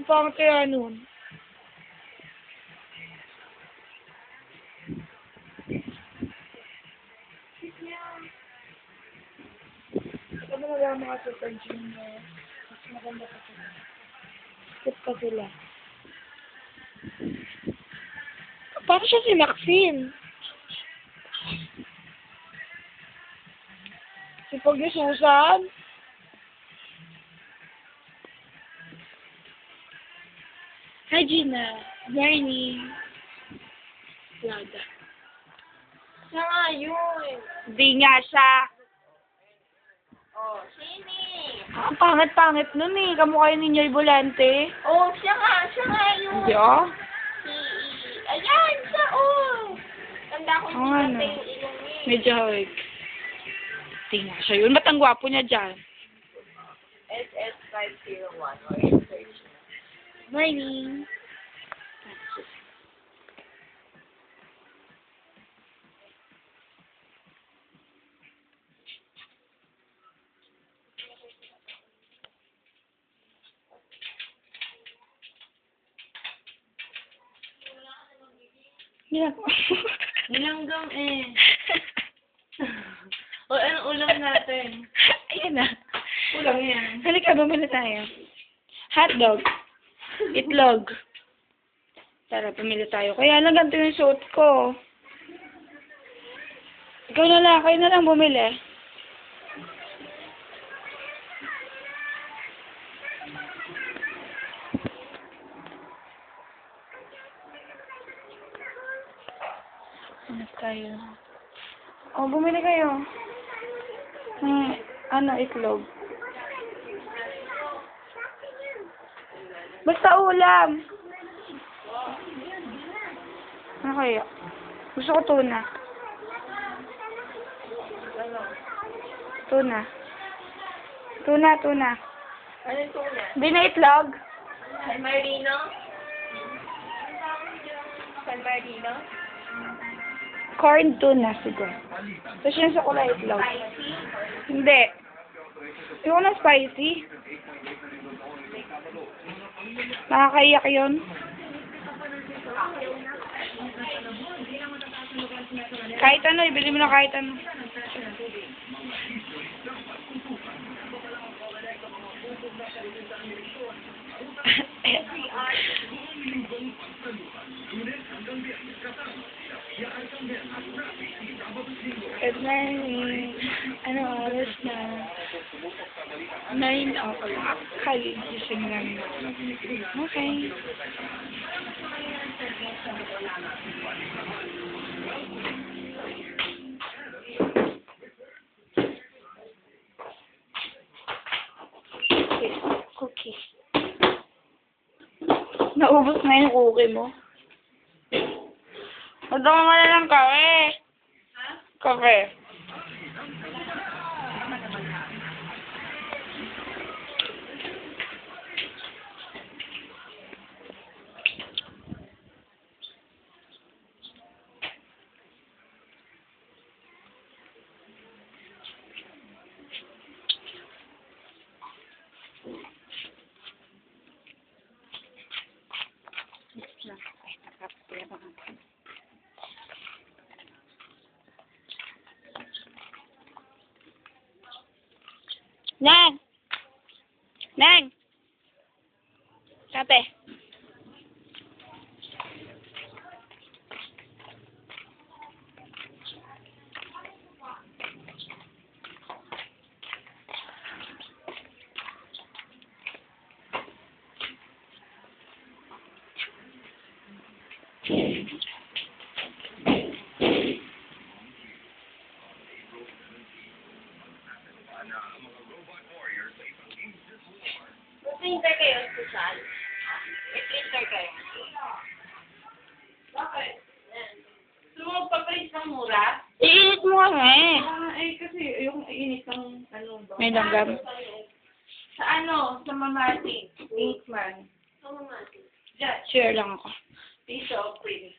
Pangit kaya nun. Ano wala mga Super Junior? Mas maganda pa sila. Cute pa sila. Parang siya si Maxine. Si Pog ni Susan. Hi, Gina. Morning. Lada. Siya nga yun. Hindi nga siya. Oh, sini. Ang pangit-pangit nun eh. Kamukha yun ni Nyoy Volante. Oh, siya nga yun. Hindi ah. Ayan, siya, oh. Tanda ko Oo hindi nga, kasi no. yung ilong niya. Medyo hawig. Hindi nga siya yun. Ba't ang gwapo niya dyan? SS501. Research. Morning. Nilanggam eh. O, anong ulam natin? Ayan na. Ulam yan. Halika, bumili tayo. Hotdog. Itlog. Tara, pumili tayo. Kaya lang ganito yung suot ko. Ikaw na lang, kayo na lang bumili. Hanap tayo. Oh, bumili kayo. Itlog. Basta ulam. Ano kaya? Gusto ko tuna. Tuna. Tuna. Ano yung tuna? Hindi na itlog. San Marino? San Marino? Corn tuna siguro. Tapos yun sa kulay itlog. Spicy? Hindi. Yung na spicy. Nakakaiyak yun. Kahit ano, ibili mo na kahit ano. Good morning. Ano oras na? 9 o'clock. Kaligising lang. Okay. Cookie. Naubos na yung cookie mo. Madama mo na lang kape. Kape. Neng! Neng! Kape. Mag-printer kayo, Susan? I-printer kayo. Bakit? Gusto mo magpa-print ng mura? Iinit mo kami. Kasi yung init ng ano ba? May langgam. Sa ano? Sa Mamati. Inkman. Sa Mamati. Diyan. Share lang ako. Piece of print.